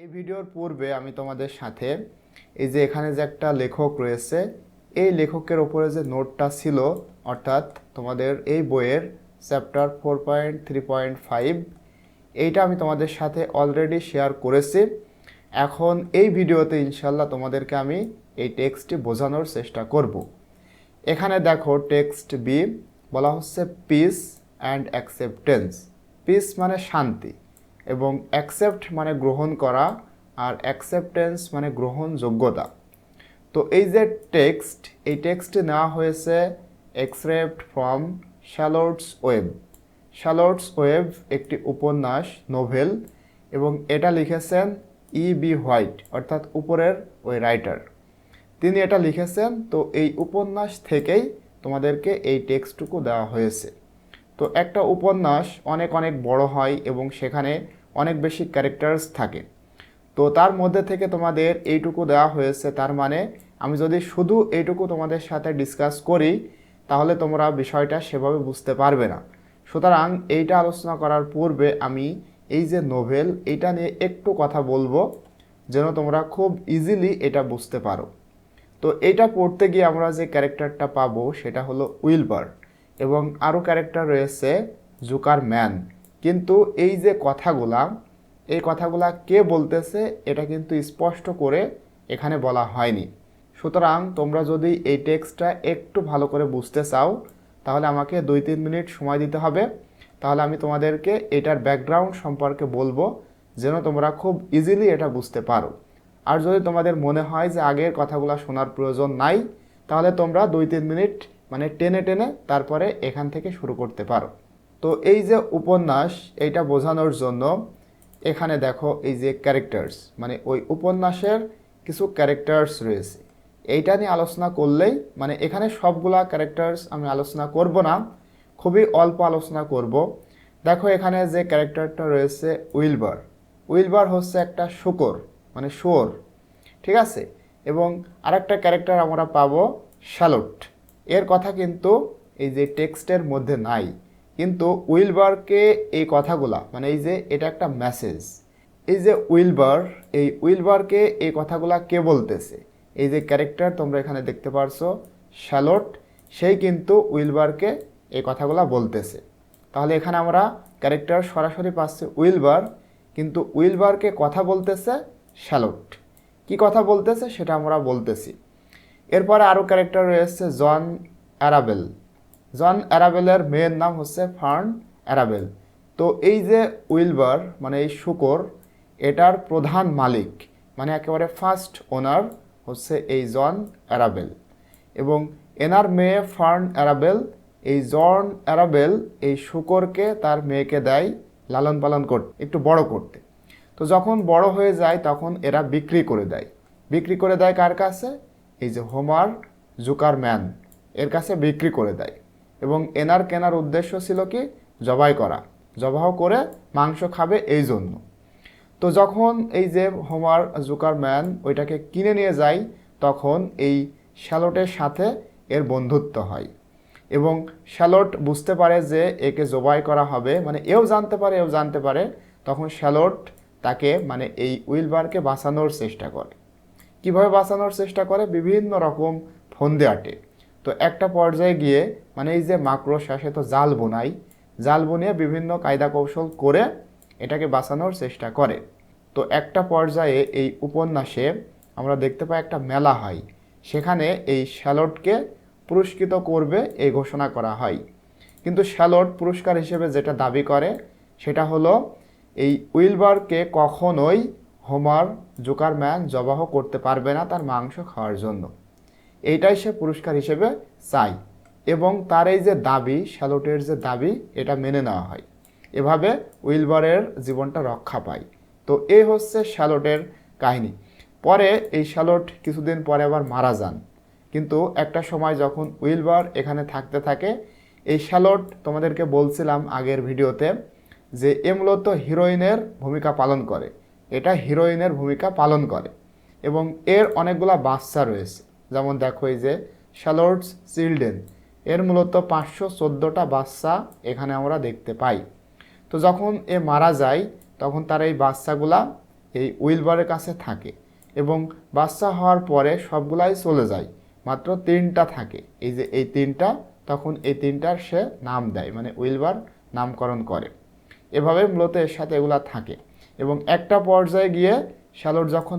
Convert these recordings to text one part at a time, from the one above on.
এই ভিডিওর পূর্বে আমি তোমাদের সাথে এই যে এখানে যে একটা লেখক রয়েছে এই লেখকের উপরে যে নোটটা ছিল অর্থাৎ তোমাদের এই বইয়ের চ্যাপ্টার 4.3.5 এইটা আমি তোমাদের সাথে অলরেডি শেয়ার করেছি। এখন এই ভিডিওতে ইনশাল্লাহ তোমাদেরকে আমি এই টেক্সটটি বোঝানোর চেষ্টা করব। এখানে দেখো টেক্সট বি বলা হচ্ছে পিস অ্যান্ড অ্যাকসেপ্টেন্স। পিস মানে শান্তি এবং অ্যাকসেপ্ট মানে গ্রহণ করা আর অ্যাকসেপ্টেন্স মানে গ্রহণযোগ্যতা। তো এই যে টেক্সট এই টেক্সটে নেওয়া হয়েছে এক্সট্রাক্ট ফ্রম শ্যালোটস ওয়েব। শ্যালোটস ওয়েব একটি উপন্যাস নোভেল এবং এটা লিখেছেন বি হোয়াইট অর্থাৎ উপরের ওই রাইটার, তিনি এটা লিখেছেন। তো এই উপন্যাস থেকেই তোমাদেরকে এই টেক্সটটুকু দেওয়া হয়েছে। তো একটা উপন্যাস অনেক অনেক বড় হয় এবং সেখানে অনেক বেশি ক্যারেক্টার্স থাকে। তো তার মধ্যে থেকে তোমাদের এইটুকু দেওয়া হয়েছে, তার মানে আমি যদি শুধু এইটুকু তোমাদের সাথে ডিসকাস করি তাহলে তোমরা বিষয়টা সেভাবে বুঝতে পারবে না। সুতরাং এইটা আলোচনা করার পূর্বে আমি এই যে নোভেল এইটা নিয়ে একটু কথা বলবো যেন তোমরা খুব ইজিলি এটা বুঝতে পারো। তো এইটা পড়তে গিয়ে আমরা যে ক্যারেক্টারটা পাবো সেটা হলো উইলবার এবং আরও ক্যারেক্টার রয়েছে জুকারম্যান। কিন্তু এই যে এই কথাগুলা কে বলতেছে এটা কিন্তু স্পষ্ট করে এখানে বলা হয়নি। সুতরাং তোমরা যদি এই টেক্সটটা একটু ভালো করে বুঝতে চাও তাহলে আমাকে 2-3 মিনিট সময় দিতে হবে। তাহলে আমি তোমাদেরকে এটার ব্যাকগ্রাউন্ড সম্পর্কে বলবো যেন তোমরা খুব ইজিলি এটা বুঝতে পারো। আর যদি তোমাদের মনে হয় যে আগের কথাগুলো শোনার প্রয়োজন নাই তাহলে তোমরা 2-3 মিনিট মানে টেনে টেনে তারপরে এখান থেকে শুরু করতে পারো। তো এই যে উপন্যাস এইটা বোঝানোর জন্য এখানে দেখো এই যে ক্যারেক্টার্স মানে ওই উপন্যাসের কিছু ক্যারেক্টার্স রয়েছে, এইটা নিয়ে আলোচনা করলেই মানে এখানে সবগুলা ক্যারেক্টার্স আমি আলোচনা করব না, খুবই অল্প আলোচনা করব। দেখো এখানে যে ক্যারেক্টারটা রয়েছে উইলবার, উইলবার হচ্ছে একটা শূকর মানে শুয়োর, ঠিক আছে। এবং আরেকটা ক্যারেক্টার আমরা পাবো শ্যালোট, এর কথা কিন্তু এই যে টেক্সটের মধ্যে নাই, কিন্তু উইলবারকে এই কথাগুলা মানে এই যে এটা একটা মেসেজ। এই যে উইলবার, এই উইলবারকে এই কথাগুলা কে বলতেছে, এই যে ক্যারেক্টার তোমরা এখানে দেখতে পারছো শ্যালোট, সেই কিন্তু উইলবারকে এই কথাগুলা বলতেছে। তাহলে এখানে আমরা ক্যারেক্টার সরাসরি পাচ্ছি উইলবার, কিন্তু উইলবারকে কথা বলতেছে শ্যালোট। কি কথা বলতেছে সেটা আমরা বলতেছি। এরপরে আরও ক্যারেক্টার রয়েছে জন অ্যারাবেল। জন অ্যারাবেলের মেয়ের নাম হচ্ছে ফার্ন অ্যারাবেল। তো এই যে উইলবার মানে এই শূকর এটার প্রধান মালিক মানে একেবারে ফার্স্ট ওনার হচ্ছে এই জন অ্যারাবেল এবং এনার মেয়ে ফার্ন অ্যারাবেল। এই জন অ্যারাবেল এই শূকরকে তার মেয়েকে দেয় লালন পালন করতে, একটু বড় করতে। তো যখন বড় হয়ে যায় তখন এরা বিক্রি করে দেয়। বিক্রি করে দেয় কার কাছে, এই যে হোমার জুকারম্যান এর কাছে বিক্রি করে দেয়। এবং এনার কেনার উদ্দেশ্য ছিল কি, জবাই করা, জবাহ করে মাংস খাবে এই জন্য। তো যখন এই যে হোমার জুকারম্যান ওইটাকে কিনে নিয়ে যায় তখন এই শ্যালোটের সাথে এর বন্ধুত্ব হয় এবং শ্যালোট বুঝতে পারে যে একে জবাই করা হবে, মানে এও জানতে পারে। তখন শ্যালোট তাকে মানে এই উইলবারকে বাঁচানোর চেষ্টা করে। কিভাবে বাঁচানোর চেষ্টা করে, বিভিন্ন রকম ফন্দে আটে। তো একটা পর্যায়ে গিয়ে মানে এই যে মাকড়সা সে তো জাল বুনিয়ে বিভিন্ন কায়দা কৌশল করে এটাকে বাঁচানোর চেষ্টা করে। তো একটা পর্যায়ে এই উপন্যাসে আমরা দেখতে পাই একটা মেলা হয়, সেখানে এই শ্যালোটকে পুরস্কৃত করবে এই ঘোষণা করা হয়। কিন্তু শ্যালোট পুরস্কার হিসেবে যেটা দাবি করে সেটা হলো এই উইলবারকে কখনোই হোমার জুকারম্যান জবাহ করতে পারবে না তার মাংস খাওয়ার জন্য, এইটাই সে পুরস্কার হিসেবে চায়। এবং তার এই যে দাবি, শ্যালোটের যে দাবি, এটা মেনে নেওয়া হয়। এভাবে উইলবারের জীবনটা রক্ষা পায়। তো এই হচ্ছে শ্যালোটের কাহিনী। পরে এই শ্যালোট কিছুদিন পরে আবার মারা যান, কিন্তু একটা সময় যখন উইলবার এখানে থাকতে থাকে এই শ্যালোট, তোমাদেরকে বলছিলাম আগের ভিডিওতে যে এ মূলত হিরোইনের ভূমিকা পালন করে, এটা হিরোইনের ভূমিকা পালন করে এবং এর অনেকগুলা বাচ্চা রয়েছে। যেমন দেখো এই যে শ্যালোটস চিলড্রেন, এর মূলত 514টা বাচ্চা এখানে আমরা দেখতে পাই। তো যখন এ মারা যায় তখন তার এই বাচ্চাগুলা এই উইলবারের কাছে থাকে এবং বাচ্চা হওয়ার পরে সবগুলাই চলে যায়, মাত্র 3টা থাকে। এই যে এই 3টা, তখন এই 3টার সে নাম দেয়, মানে উইলবার নামকরণ করে। এভাবে মূলত এর সাথে এগুলা থাকে এবং একটা পর্যায়ে গিয়ে শ্যালট যখন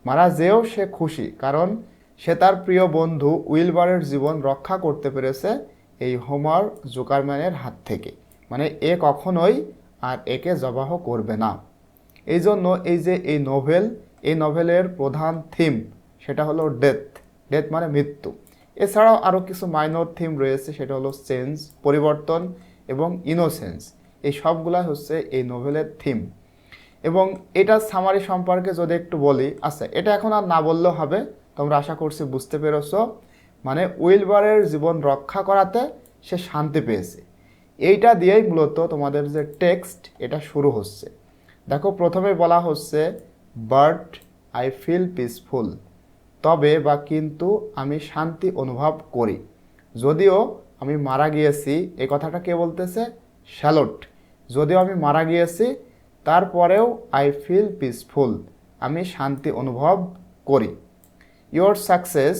মারা যেয়েও সে খুশি, কারণ সে তার প্রিয় বন্ধু উইলবারের জীবন রক্ষা করতে পেরেছে এই হোমার জুকারম্যানের হাত থেকে, মানে এ কখনোই আর একে জবাহ করবে না। এই জন্য এই যে এই নভেলের প্রধান থিম সেটা হলো ডেথ মানে মৃত্যু। এছাড়াও আরও কিছু মাইনর থিম রয়েছে, সেটা হলো চেঞ্জ, পরিবর্তন এবং ইনোসেন্স। এই সবগুলা হচ্ছে এই নোভেলের থিম। এবং এটা সামারি সম্পর্কে যদি একটু বলি, আচ্ছা এটা এখন আর না বললেও হবে, তোমরা আশা করছি বুঝতে পেরেছো। মানে উইলবারের জীবন রক্ষা করাতে সে শান্তি পেয়েছে, এইটা দিয়েই মূলত তোমাদের যে টেক্সট এটা শুরু হচ্ছে। দেখো প্রথমে বলা হচ্ছে বাট আই ফিল পিসফুল, তবে বা কিন্তু আমি শান্তি অনুভব করি, যদিও আমি মারা গিয়েছি। এই কথাটা কে বলতেছে? শ্যালট। যদিও আমি মারা গিয়েছি তারপরেও আই ফিল পিসফুল, আমি শান্তি অনুভব করি। ইয়োর সাকসেস,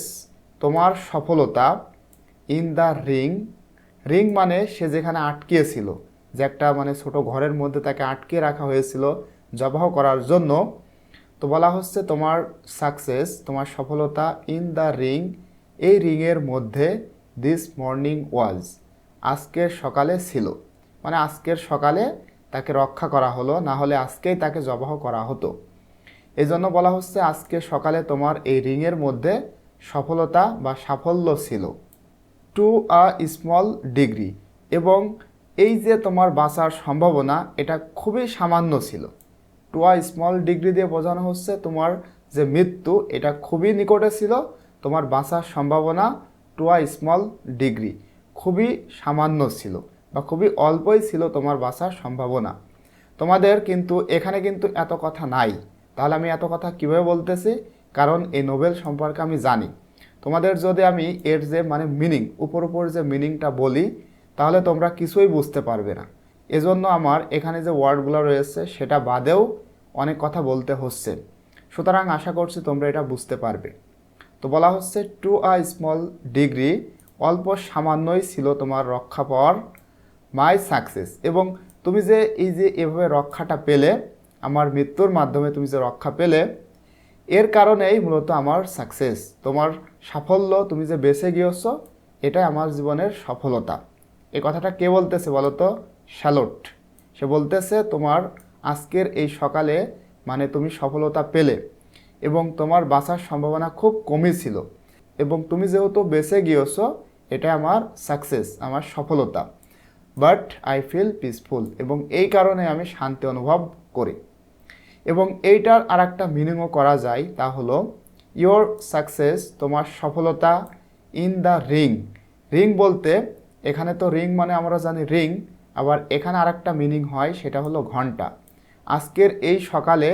তোমার সফলতা, ইন দ্য রিং মানে সে যেখানে আটকিয়েছিল, যে একটা মানে ছোট ঘরের মধ্যে তাকে আটকে রাখা হয়েছিল জবাহ করার জন্য। তো বলা হচ্ছে তোমার সাকসেস, তোমার সফলতা, ইন দ্য এই রিংয়ের মধ্যে, দিস মর্নিং ওয়াজ, আজকের সকালে ছিল। মানে আজকের সকালে তাকে রক্ষা করা হলো, না হলে আজকেই তাকে জবাহ করা হতো। এই জন্য বলা হচ্ছে আজকে সকালে তোমার এই রিংয়ের মধ্যে সফলতা বা সাফল্য ছিল। টু আ স্মল ডিগ্রি, এবং এই যে তোমার বাঁচার সম্ভাবনা এটা খুবই সামান্য ছিল। টু আ স্মল ডিগ্রি দিয়ে বোঝানো হচ্ছে তোমার যে মৃত্যু এটা খুবই নিকটে ছিল, তোমার বাঁচার সম্ভাবনা টু আ স্মল ডিগ্রি, খুবই সামান্য ছিল বা খুবই অল্পই ছিল তোমার বাঁচার সম্ভাবনা। তোমাদের কিন্তু এখানে কিন্তু এত কথা নাই, তাহলে আমি এত কথা কীভাবে বলতেছি? কারণ এই নোবেল সম্পর্কে আমি জানি। তোমাদের যদি আমি এর যে মানে মিনিং, উপর যে মিনিংটা বলি, তাহলে তোমরা কিছুই বুঝতে পারবে না। এজন্য আমার এখানে যে ওয়ার্ডগুলো রয়েছে সেটা বাদেও অনেক কথা বলতে হচ্ছে। সুতরাং আশা করছি তোমরা এটা বুঝতে পারবে। তো বলা হচ্ছে টু আ স্মল ডিগ্রি, অল্প সামান্যই ছিল তোমার রক্ষা পাওয়ার, মাই সাকসেস, এবং তুমি যে এই যে এভাবে রক্ষাটা পেলে, আমার মৃত্যুর মাধ্যমে তুমি যে রক্ষা পেলে, এর কারণেই মূলত আমার সাকসেস, তোমার সাফল্য, তুমি যে বেঁচে গিয়েছো, এটাই আমার জীবনের সফলতা। এই কথাটা কে বলতেছে বলো তো? শ্যালট। সে বলতেছে তোমার আজকের এই সকালে মানে তুমি সফলতা পেলে এবং তোমার বাঁচার সম্ভাবনা খুব কমই ছিল, এবং তুমি যেহেতু বেঁচে গিয়েছো এটা আমার সাকসেস, আমার সফলতা। বাট আই ফিল পিসফুল, এবং এই কারণে আমি শান্তি অনুভব করি। এবং এইটার আর একটা মিনিংও করা যায়, তা হলো ইয়োর সাকসেস, তোমার সফলতা, ইন দ্য রিং বলতে এখানে তো রিং মানে আমরা জানি রিং, আবার এখানে আর একটা মিনিং হয়, সেটা হলো ঘন্টা। আজকের এই সকালে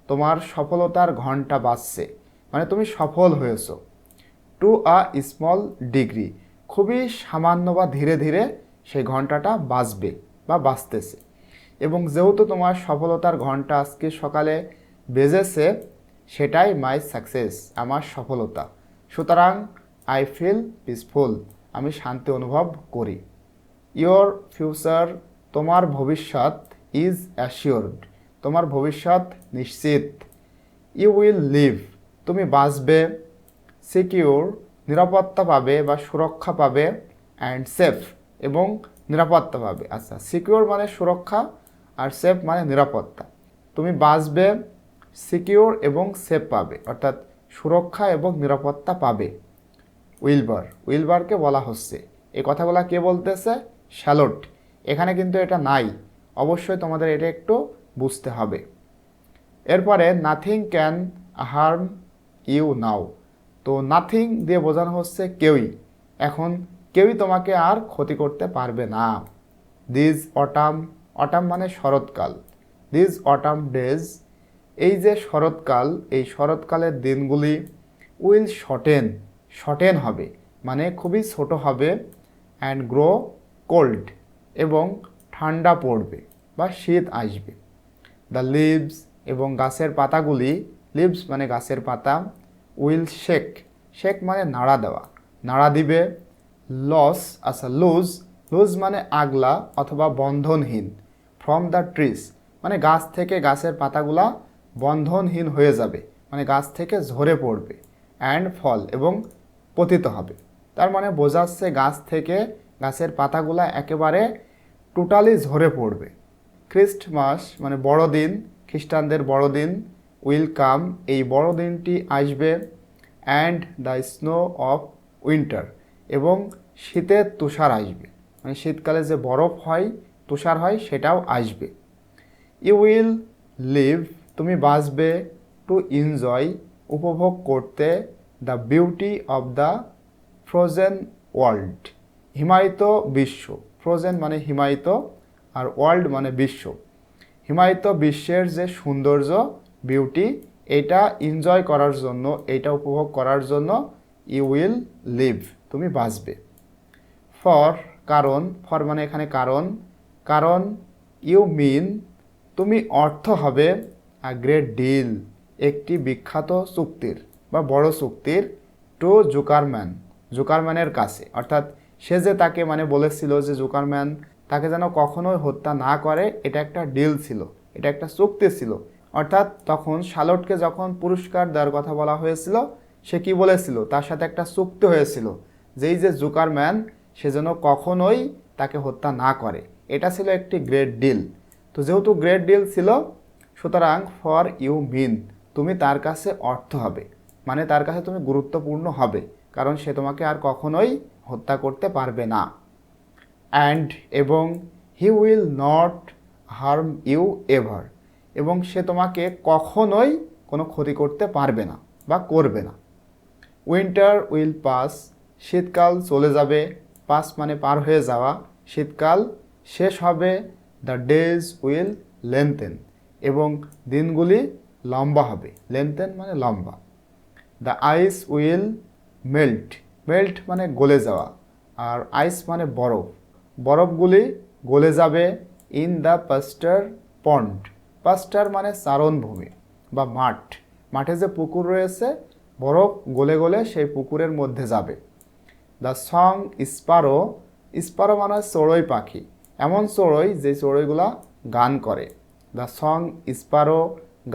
তোমার সফলতার ঘন্টা বাজছে, মানে তুমি সফল হয়েছো। টু আ স্মল ডিগ্রি, খুবই সামান্য বা ধীরে ধীরে সেই ঘন্টাটা বাজবে বা বাজতেছে। এবং যেহেতু তোমার সফলতার ঘন্টা আজকে সকালে বেজেছে, সেটাই মাই সাকসেস, আমার সফলতা। সুতরাং আই ফিল পিসফুল, আমি শান্তি অনুভব করি। ইয়োর ফিউচার, তোমার ভবিষ্যৎ, ইজ অ্যাসিওরড, তোমার ভবিষ্যৎ নিশ্চিত। ইউ উইল লিভ, তুমি বাঁচবে। সিকিউর, নিরাপত্তা পাবে বা সুরক্ষা পাবে। অ্যান্ড সেফ, এবং নিরাপত্তা পাবে। আচ্ছা, সিকিউর মানে সুরক্ষা আর সেফ মানে নিরাপত্তা। তুমি বাঁচবে, সিকিউর এবং সেফ পাবে, অর্থাৎ সুরক্ষা এবং নিরাপত্তা পাবে। উইলবারকে বলা হচ্ছে। এই কথাগুলো কে বলতেছে? শ্যালট। এখানে কিন্তু এটা নাই, অবশ্যই তোমাদের এটা একটু বুঝতে হবে। এরপরে নাথিং ক্যান হার্ম ইউ নাও, তো নাথিং দিয়ে বোঝানো হচ্ছে কেউই, এখন কেউই তোমাকে আর ক্ষতি করতে পারবে না। দিস অটাম মানে শরৎকাল। দিস অটাম ডেজ, এই যে শরৎকাল, এই শরৎকালের দিনগুলি, উইল শর্টেন হবে, মানে খুবই ছোট হবে। অ্যান্ড গ্রো কোল্ড, এবং ঠান্ডা পড়বে বা শীত আসবে। দ্য লিভস, এবং গাছের পাতাগুলি, লিভস মানে গাছের পাতা, উইল শেক, শেক মানে নাড়া দেওয়া, নাড়া দিবে। লস লুজ, লুজ মানে আগলা অথবা বন্ধনহীন। ফ্রম দ্য ট্রিজ মানে গাছ থেকে গাছের পাতাগুলা বন্ধনহীন হয়ে যাবে, মানে গাছ থেকে ঝরে পড়বে। অ্যান্ড ফল এবং পতিত হবে, তার মানে বোঝাচ্ছে গাছ থেকে গাছের পাতাগুলা একেবারে টোটালি ঝরে পড়বে। ক্রিস্টমাস মানে বড়দিন, খ্রিস্টানদের বড়দিন, উইল কাম এই বড়দিনটি আসবে। And the snow of winter এবং শীতের তুষার আসবে, মানে শীতকালে যে বরফ হয়, তুষার হয়, সেটাও আসবে। ইউ উইল লিভ তুমি বাঁচবে, টু এনজয় উপভোগ করতে, the beauty of the frozen world হিমায়িত বিশ্ব, ফ্রোজেন মানে হিমায়িত আর ওয়ার্ল্ড মানে বিশ্ব, হিমায়িত বিশ্বের যে সৌন্দর্য, বিউটি, এটা এনজয় করার জন্য, এটা উপভোগ করার জন্য ইউ উইল লিভ তুমি বাঁচবে। ফর কারণ, ফর মানে এখানে কারণ, কারণ ইউ মিন তুমি অর্থ হবে আ গ্রেট ডিল একটি বিখ্যাত চুক্তির বা বড় চুক্তির, টু জুকারম্যান জুকারম্যানের কাছে, অর্থাৎ সে যে তাকে মানে বলেছিল যে জুকারম্যান তাকে যেন কখনোই হত্যা না করে, এটা একটা ডিল ছিল, এটা একটা চুক্তি ছিল। অর্থাৎ তখন শার্লটকে যখন পুরস্কার দেওয়ার কথা বলা হয়েছিল, সে কি বলেছিল, তার সাথে একটা চুক্তি হয়েছিল যেই যে জুকারম্যান সে যেন কখনোই তাকে হত্যা না করে, এটা ছিল একটি গ্রেট ডিল। তো যেহেতু গ্রেট ডিল ছিল, সুতরাং ফর ইউ মিন তুমি তার কাছে অর্থ হবে, মানে তার কাছে তুমি গুরুত্বপূর্ণ হবে, কারণ সে তোমাকে আর কখনোই হত্যা করতে পারবে না। অ্যান্ড এবং he will not harm you ever এবং সে তোমাকে কখনোই কোনো ক্ষতি করতে পারবে না বা করবে না। উইন্টার উইল পাস শীতকাল চলে যাবে, পাস মানে পার হয়ে যাওয়া, শীতকাল শেষ হবে। দ্য ডেজ উইল লেন্থেন এবং দিনগুলি লম্বা হবে, লেন্থেন মানে লম্বা। The ice will melt, melt মানে গলে যাওয়া, আর আইস মানে বরফ, বরফগুলি গলে যাবে। ইন দ্য পাস্টার পন্ড, পাস্টার মানে চারণভূমি বা মাঠ, মাঠে যে পুকুর রয়েছে, বরফ গলে গলে সেই পুকুরের মধ্যে যাবে। দ্য সং স্পারো, স্পারো মানে চড়ুই পাখি, এমন চড়ুই যে চড়ুইগুলা গান করে। দ্য সং স্পারো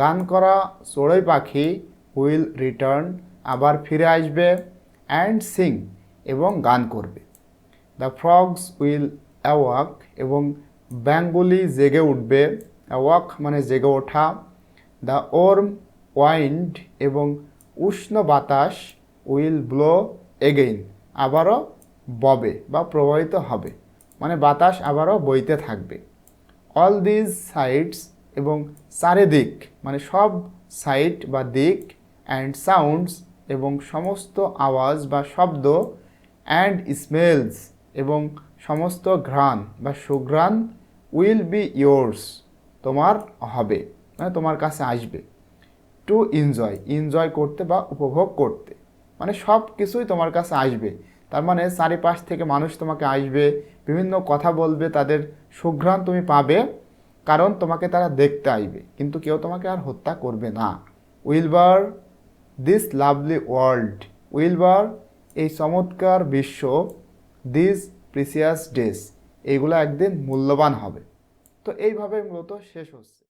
গান করা চড়ুই পাখি, উইল রিটার্ন আবার ফিরে আসবে। অ্যান্ড সিং এবং গান করবে। দ্য ফ্রগস উইল অ্যাওয়াক এবং ব্যাঙগুলি জেগে উঠবে, অ্যাওয়াক মানে জেগে ওঠা। দ্য ওর্ম ওয়াইন্ড এবং উষ্ণ বাতাস, উইল ব্লো এগেইন আবারও ববে বা প্রবাহিত হবে, মানে বাতাস আবারও বইতে থাকবে। অল দিজ সাইডস এবং চারিদিক মানে সব সাইড বা দিক, অ্যান্ড সাউন্ডস এবং সমস্ত আওয়াজ বা শব্দ, অ্যান্ড স্মেলস এবং সমস্ত ঘ্রাণ বা সুঘ্রাণ, উইল বি ইয়োর্স তোমার হবে, মানে তোমার কাছে আসবে। টু এনজয় এনজয় করতে বা উপভোগ করতে, মানে সব কিছুই তোমার কাছে আসবে, তার মানে চারিপাশ থেকে মানুষ তোমাকে আসবে, বিভিন্ন কথা বলবে, তাদের সুঘ্রাণ তুমি পাবে, কারণ তোমাকে তারা দেখতে আসবে, কিন্তু কেউ তোমাকে আর হত্যা করবে না। Wilbur this lovely world, Wilbur এই চমৎকার বিশ্ব, দিস প্রিসিয়াস ডেজ এইগুলো একদিন মূল্যবান হবে। তো এইভাবে মূলত শেষ হচ্ছে।